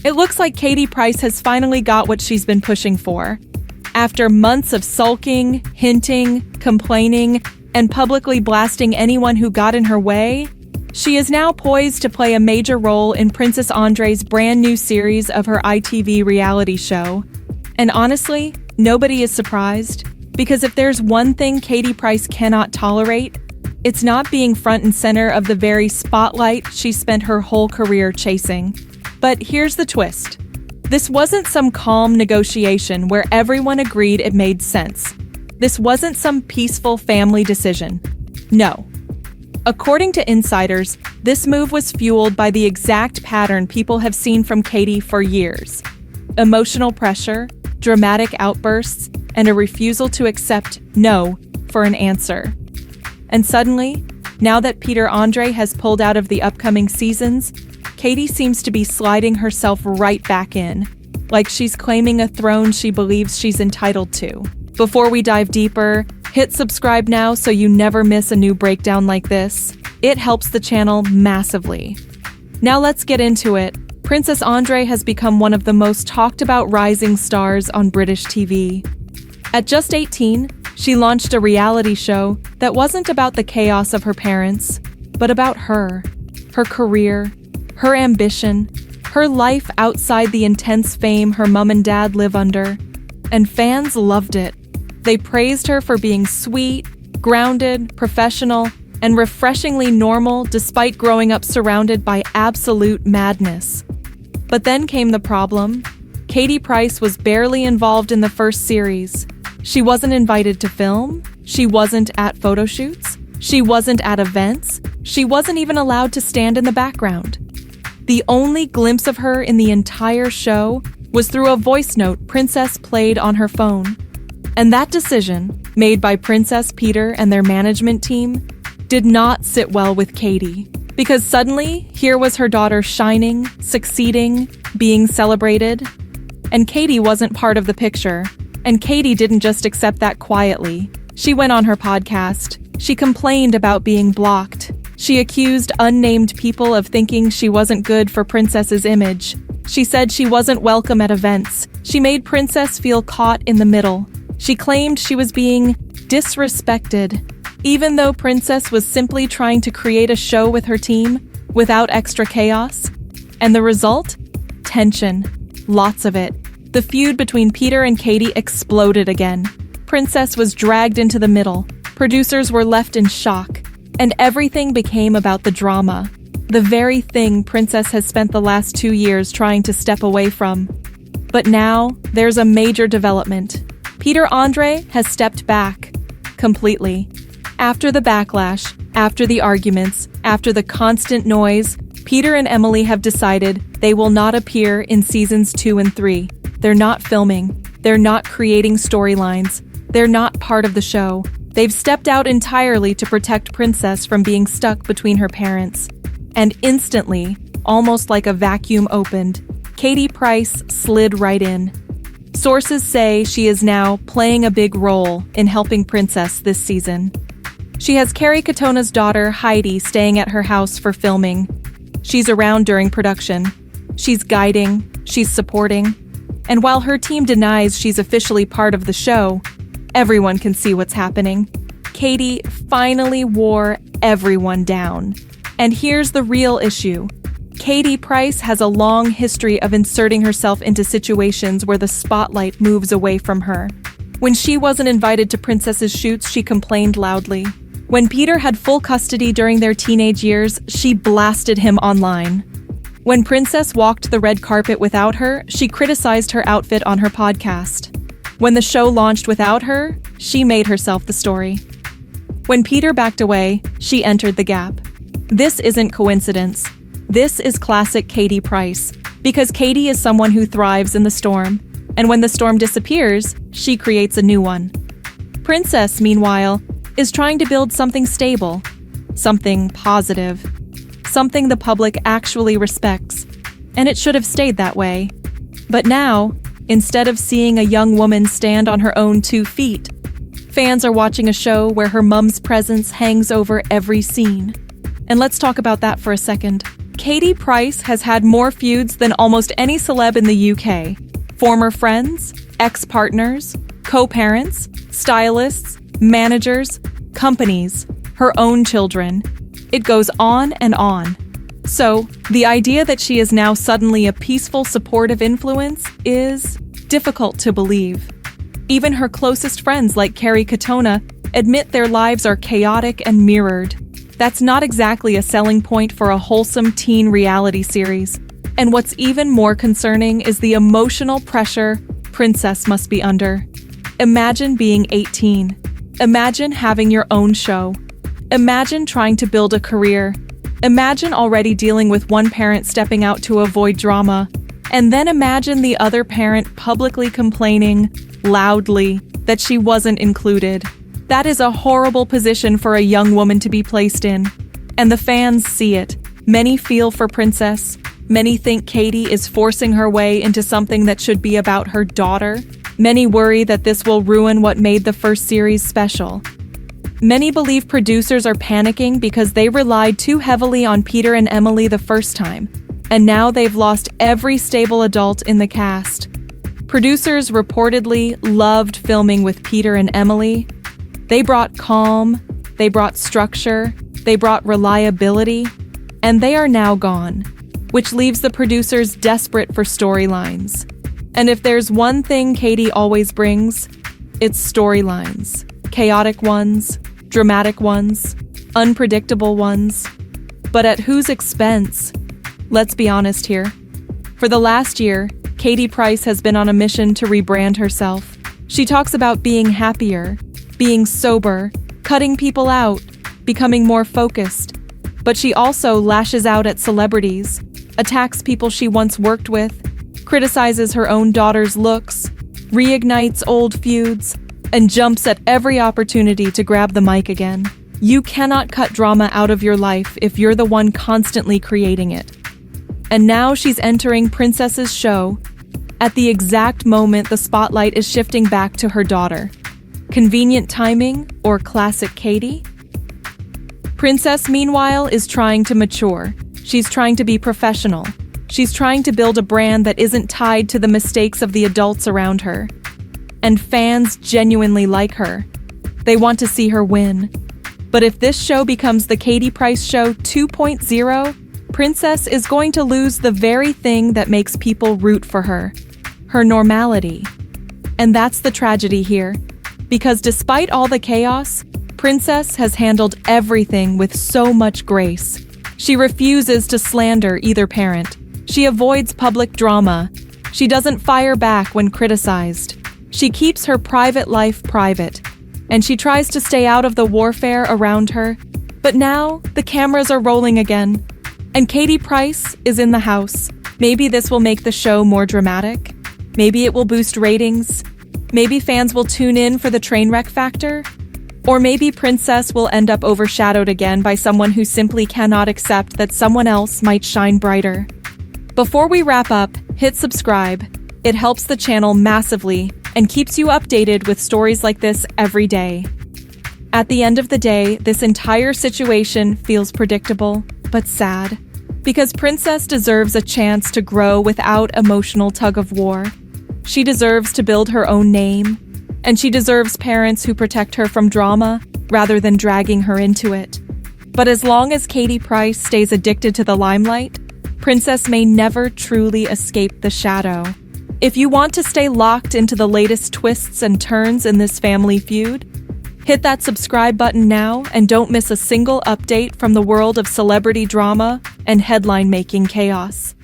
It looks like Katie Price has finally got what she's been pushing for. After months of sulking, hinting, complaining, and publicly blasting anyone who got in her way, she is now poised to play a major role in Princess Andre's brand new series of her ITV reality show. And honestly, nobody is surprised, because if there's one thing Katie Price cannot tolerate, it's not being front and center of the very spotlight she spent her whole career chasing. But here's the twist. This wasn't some calm negotiation where everyone agreed it made sense. This wasn't some peaceful family decision. No. According to insiders, this move was fueled by the exact pattern people have seen from Katie for years. Emotional pressure, dramatic outbursts, and a refusal to accept no for an answer. And suddenly, now that Peter Andre has pulled out of the upcoming seasons, Katie seems to be sliding herself right back in, like she's claiming a throne she believes she's entitled to. Before we dive deeper, hit subscribe now so you never miss a new breakdown like this. It helps the channel massively. Now let's get into it. Princess Andre has become one of the most talked about rising stars on British TV. At just 18, she launched a reality show that wasn't about the chaos of her parents, but about her career, her ambition, her life outside the intense fame her mom and dad live under. And fans loved it. They praised her for being sweet, grounded, professional, and refreshingly normal despite growing up surrounded by absolute madness. But then came the problem. Katie Price was barely involved in the first series. She wasn't invited to film. She wasn't at photo shoots. She wasn't at events. She wasn't even allowed to stand in the background. The only glimpse of her in the entire show was through a voice note Princess played on her phone. And that decision, made by Princess, Peter, and their management team, did not sit well with Katie. Because suddenly, here was her daughter shining, succeeding, being celebrated. And Katie wasn't part of the picture. And Katie didn't just accept that quietly. She went on her podcast. She complained about being blocked. She accused unnamed people of thinking she wasn't good for Princess's image. She said she wasn't welcome at events. She made Princess feel caught in the middle. She claimed she was being disrespected, even though Princess was simply trying to create a show with her team without extra chaos. And the result? Tension. Lots of it. The feud between Peter and Katie exploded again. Princess was dragged into the middle. Producers were left in shock. And everything became about the drama. The very thing Princess has spent the last 2 years trying to step away from. But now, there's a major development. Peter Andre has stepped back. Completely. After the backlash, after the arguments, after the constant noise, Peter and Emily have decided they will not appear in seasons 2 and 3. They're not filming. They're not creating storylines. They're not part of the show. They've stepped out entirely to protect Princess from being stuck between her parents. And instantly, almost like a vacuum opened, Katie Price slid right in. Sources say she is now playing a big role in helping Princess this season. She has Carrie Katona's daughter, Heidi, staying at her house for filming. She's around during production. She's guiding. She's supporting. And while her team denies she's officially part of the show, everyone can see what's happening. Katie finally wore everyone down. And here's the real issue. Katie Price has a long history of inserting herself into situations where the spotlight moves away from her. When she wasn't invited to Princess's shoots, she complained loudly. When Peter had full custody during their teenage years, she blasted him online. When Princess walked the red carpet without her, she criticized her outfit on her podcast. When the show launched without her, she made herself the story. When Peter backed away, she entered the gap. This isn't coincidence. This is classic Katie Price, because Katie is someone who thrives in the storm, and when the storm disappears, she creates a new one. Princess, meanwhile, is trying to build something stable, something positive, something the public actually respects, and it should have stayed that way. But now, instead of seeing a young woman stand on her own 2 feet, fans are watching a show where her mom's presence hangs over every scene. And let's talk about that for a second. Katie Price has had more feuds than almost any celeb in the UK. Former friends, ex-partners, co-parents, stylists, managers, companies, her own children. It goes on and on. So, the idea that she is now suddenly a peaceful, supportive influence is difficult to believe. Even her closest friends like Carrie Katona admit their lives are chaotic and mirrored. That's not exactly a selling point for a wholesome teen reality series. And what's even more concerning is the emotional pressure Princess must be under. Imagine being 18. Imagine having your own show. Imagine trying to build a career. Imagine already dealing with one parent stepping out to avoid drama. And then imagine the other parent publicly complaining, loudly, that she wasn't included. That is a horrible position for a young woman to be placed in. And the fans see it. Many feel for Princess. Many think Katie is forcing her way into something that should be about her daughter. Many worry that this will ruin what made the first series special. Many believe producers are panicking because they relied too heavily on Peter and Emily the first time, and now they've lost every stable adult in the cast. Producers reportedly loved filming with Peter and Emily. They brought calm, they brought structure, they brought reliability, and they are now gone, which leaves the producers desperate for storylines. And if there's one thing Katie always brings, it's storylines. Chaotic ones, dramatic ones, unpredictable ones. But at whose expense? Let's be honest here. For the last year, Katie Price has been on a mission to rebrand herself. She talks about being happier, being sober, cutting people out, becoming more focused. But she also lashes out at celebrities, attacks people she once worked with, criticizes her own daughter's looks, reignites old feuds, and jumps at every opportunity to grab the mic again. You cannot cut drama out of your life if you're the one constantly creating it. And now she's entering Princess's show at the exact moment the spotlight is shifting back to her daughter. Convenient timing or classic Katie? Princess, meanwhile, is trying to mature. She's trying to be professional. She's trying to build a brand that isn't tied to the mistakes of the adults around her. And fans genuinely like her. They want to see her win. But if this show becomes the Katie Price Show 2.0, Princess is going to lose the very thing that makes people root for her, her normality. And that's the tragedy here. Because despite all the chaos, Princess has handled everything with so much grace. She refuses to slander either parent. She avoids public drama. She doesn't fire back when criticized. She keeps her private life private, and she tries to stay out of the warfare around her. But now, the cameras are rolling again, and Katie Price is in the house. Maybe this will make the show more dramatic. Maybe it will boost ratings. Maybe fans will tune in for the train wreck factor. Or maybe Princess will end up overshadowed again by someone who simply cannot accept that someone else might shine brighter. Before we wrap up, hit subscribe. It helps the channel massively and keeps you updated with stories like this every day. At the end of the day, this entire situation feels predictable, but sad. Because Princess deserves a chance to grow without emotional tug-of-war. She deserves to build her own name, and she deserves parents who protect her from drama rather than dragging her into it. But as long as Katie Price stays addicted to the limelight, Princess may never truly escape the shadow. If you want to stay locked into the latest twists and turns in this family feud, hit that subscribe button now and don't miss a single update from the world of celebrity drama and headline-making chaos.